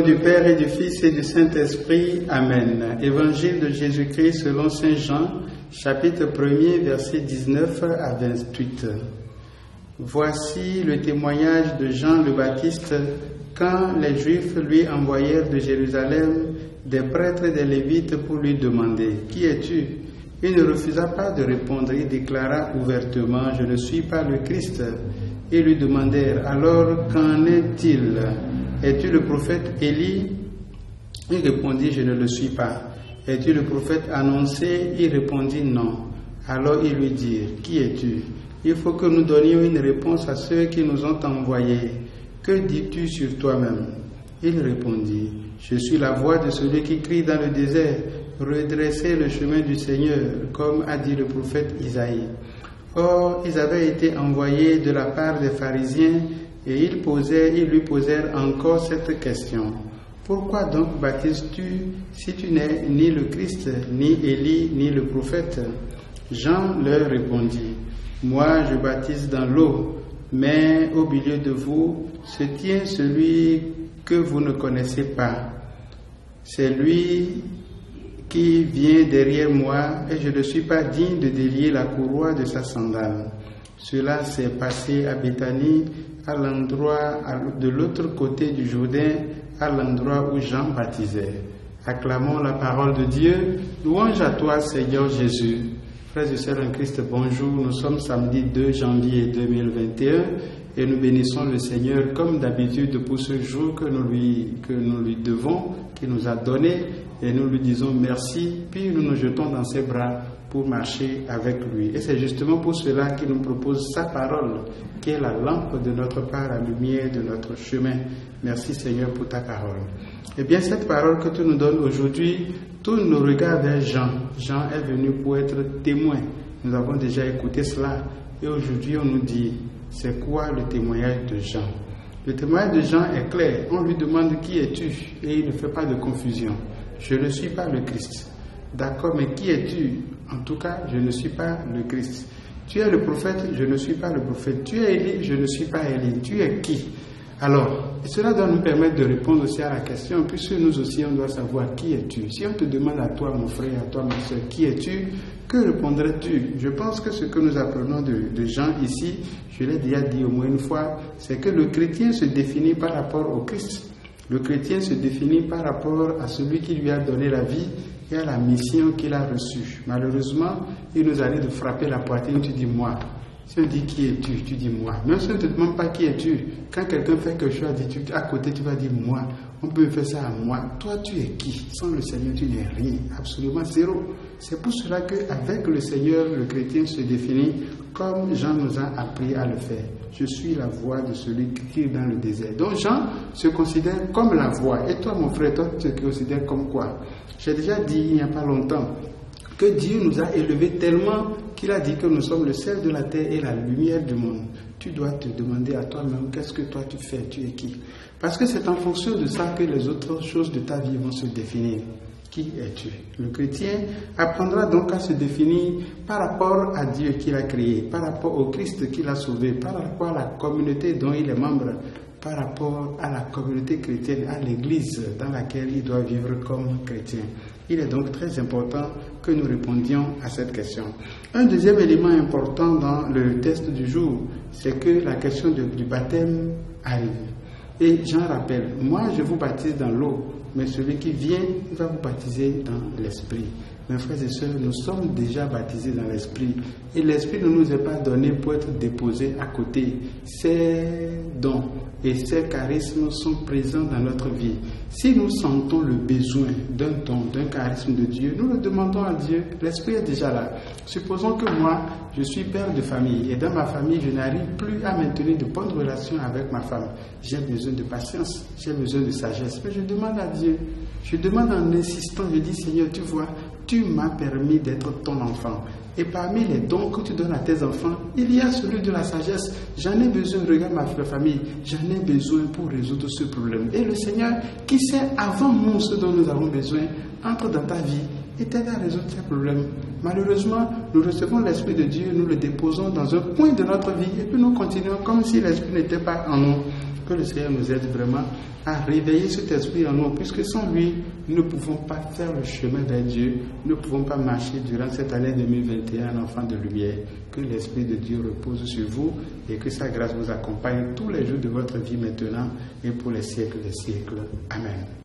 nom du Père et du Fils et du Saint-Esprit. Amen. Évangile de Jésus-Christ selon Saint Jean, chapitre 1er, versets 19 à 28. Voici le témoignage de Jean le Baptiste quand les Juifs lui envoyèrent de Jérusalem des prêtres et des Lévites pour lui demander « Qui es-tu » Il ne refusa pas de répondre, il déclara ouvertement « Je ne suis pas le Christ ». Ils lui demandèrent « Alors qu'en est-il ? Es-tu le prophète Élie ?» Il répondit « Je ne le suis pas. » « Es-tu le prophète annoncé ?» Il répondit « Non. » Alors ils lui dirent « Qui es-tu ? Il faut que nous donnions une réponse à ceux qui nous ont envoyés. Que dis-tu sur toi-même » Il répondit « Je suis la voix de celui qui crie dans le désert. Redressez le chemin du Seigneur, comme a dit le prophète Isaïe. » Or, ils avaient été envoyés de la part des pharisiens et ils lui posèrent encore cette question. Pourquoi donc baptises-tu si tu n'es ni le Christ, ni Élie, ni le prophète ? Jean leur répondit, moi je baptise dans l'eau, mais au milieu de vous se tient celui que vous ne connaissez pas. C'est lui qui vient derrière moi et je ne suis pas digne de délier la courroie de sa sandale. Cela s'est passé à Béthanie, à l'endroit de l'autre côté du Jourdain, à l'endroit où Jean baptisait. Acclamons la parole de Dieu. Louange à toi, Seigneur Jésus. Frères et sœurs en Christ, bonjour. Nous sommes samedi 2 janvier 2021 et nous bénissons le Seigneur comme d'habitude pour ce jour que nous lui devons, qu'il nous a donné, et nous lui disons merci, puis nous nous jetons dans ses bras pour marcher avec lui. Et c'est justement pour cela qu'il nous propose sa parole, qui est la lampe de notre part, la lumière de notre chemin. Merci Seigneur pour ta parole. Eh bien, cette parole que tu nous donnes aujourd'hui, tourne nos regards vers Jean. Jean est venu pour être témoin. Nous avons déjà écouté cela. Et aujourd'hui, on nous dit, c'est quoi le témoignage de Jean ? Le témoignage de Jean est clair. On lui demande qui es-tu ? Et il ne fait pas de confusion. Je ne suis pas le Christ. D'accord, mais qui es-tu ? En tout cas, je ne suis pas le Christ. Tu es le prophète, je ne suis pas le prophète. Tu es Élie, je ne suis pas Élie. Tu es qui ? Alors, cela doit nous permettre de répondre aussi à la question, puisque nous aussi, on doit savoir qui es-tu. Si on te demande à toi, mon frère, à toi, ma soeur, qui es-tu ? Que répondrais-tu ? Je pense que ce que nous apprenons de Jean ici, je l'ai déjà dit au moins une fois, c'est que le chrétien se définit par rapport au Christ. Le chrétien se définit par rapport à celui qui lui a donné la vie et à la mission qu'il a reçue. Malheureusement, il nous arrive de frapper la poitrine, tu dis moi. Si on dit qui es-tu, tu dis moi. Même si on ne te demande pas qui es-tu, quand quelqu'un fait quelque chose à côté, tu vas dire moi. On peut faire ça à moi. Toi, tu es qui ? Sans le Seigneur, tu n'es rien. Absolument zéro. C'est pour cela qu'avec le Seigneur, le chrétien se définit comme Jean nous a appris à le faire. Je suis la voix de celui qui crie dans le désert. Donc Jean se considère comme la voix. Et toi, mon frère, toi, tu te considères comme quoi ? J'ai déjà dit il n'y a pas longtemps que Dieu nous a élevés tellement qu'il a dit que nous sommes le sel de la terre et la lumière du monde. Tu dois te demander à toi-même, qu'est-ce que toi tu fais, tu es qui ? Parce que c'est en fonction de ça que les autres choses de ta vie vont se définir. Qui es-tu ? Le chrétien apprendra donc à se définir par rapport à Dieu qu'il a créé, par rapport au Christ qu'il a sauvé, par rapport à la communauté dont il est membre, par rapport à la communauté chrétienne, à l'église dans laquelle il doit vivre comme chrétien. Il est donc très important que nous répondions à cette question. Un deuxième élément important dans le test du jour, c'est que la question du baptême arrive. Et j'en rappelle, moi je vous baptise dans l'eau, mais celui qui vient va vous baptiser dans l'esprit. Mes frères et sœurs, nous sommes déjà baptisés dans l'esprit. Et l'esprit ne nous est pas donné pour être déposé à côté. Ces dons et ces charismes sont présents dans notre vie. Si nous sentons le besoin d'un don, d'un charisme de Dieu, nous le demandons à Dieu. L'esprit est déjà là. Supposons que moi, je suis père de famille et dans ma famille, je n'arrive plus à maintenir de bonnes relations avec ma femme. J'ai besoin de patience, j'ai besoin de sagesse. Mais je demande à Dieu. Je demande en insistant, je dis Seigneur, tu vois, tu m'as permis d'être ton enfant. Et parmi les dons que tu donnes à tes enfants, il y a celui de la sagesse. J'en ai besoin, regarde ma famille, j'en ai besoin pour résoudre ce problème. Et le Seigneur, qui sait avant nous ce dont nous avons besoin, entre dans ta vie et t'aide à résoudre ces problèmes. Malheureusement, nous recevons l'Esprit de Dieu, nous le déposons dans un coin de notre vie et puis nous continuons comme si l'Esprit n'était pas en nous. Que le Seigneur nous aide vraiment à réveiller cet esprit en nous, puisque sans lui, nous ne pouvons pas faire le chemin vers Dieu, nous ne pouvons pas marcher durant cette année 2021 en enfant de lumière. Que l'Esprit de Dieu repose sur vous et que sa grâce vous accompagne tous les jours de votre vie maintenant et pour les siècles des siècles. Amen.